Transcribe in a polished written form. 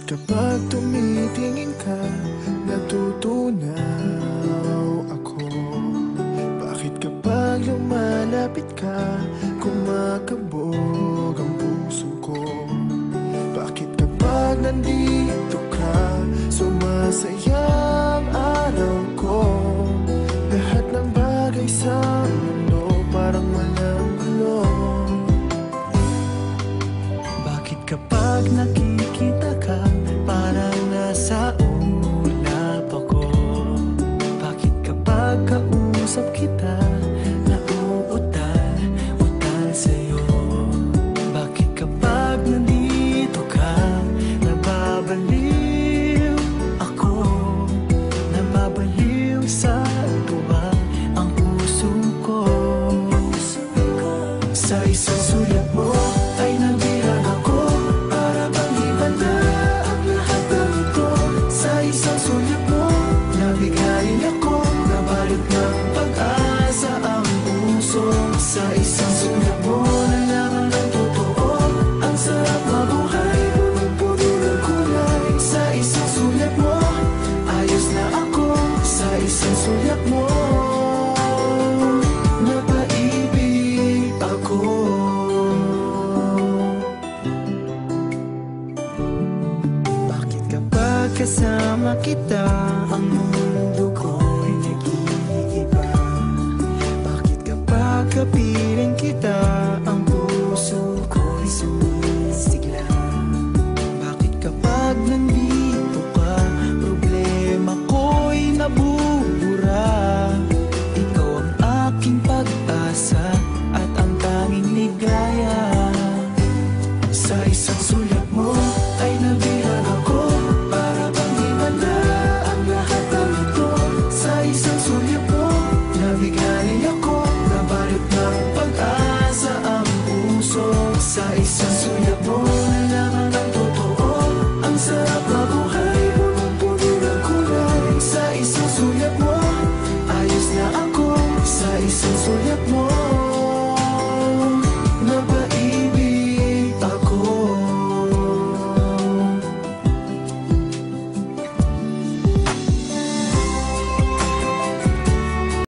Kapag tumitingin ka, natutunaw ako. Bakit kapag lumalapit ka, kumakabog ang puso ko? Bakit kapag nandito ka, sumasaya ang araw ko? Lahat ng bagay sa mundo parang walang gulo. Bakit kapag nakikita ka, parang nasa ulap ako? Bakit kapag kausap kita, nauutal sa'yo? Bakit kapag nandito ka, nababaliw ako? Nababaliw sa tuwa ang puso ko. Sa isang sulat mo ay nabirang ako, para bang iba na ang lahat ng ito. Sa isang sulat mo, nabigayin ako, nabalot ng pag-asa ang puso. Sa isang sulat mo, nalaman ng totoo, ang sarap mabuhay, punong-puno ng kulay. Sa isang sulat mo, ayos na ako. Sa isang sulat mo, napaibig ako. Bakit kapag kasama kita, ang mundo ko'y nag-iiba? Bakit kapag kapiling kita, ang puso ko'y sumisigla? Bakit kapag nandito ka, problema ko'y nabubura? Ikaw ang aking pag-asa at ang tanging ligaya. Sa isang sulat mo ay nabirang ako, para bang iba na ang lahat ng ito. Sa isang sulat mo, nabigayin ako, nabalot ng pag-asa ang puso. Sa isang sulat mo, nalaman ng totoo, ang sarap mabuhay, punong-puno ng kulay. Sa isang sulat mo, ayos na ako. Sa isang sulat mo,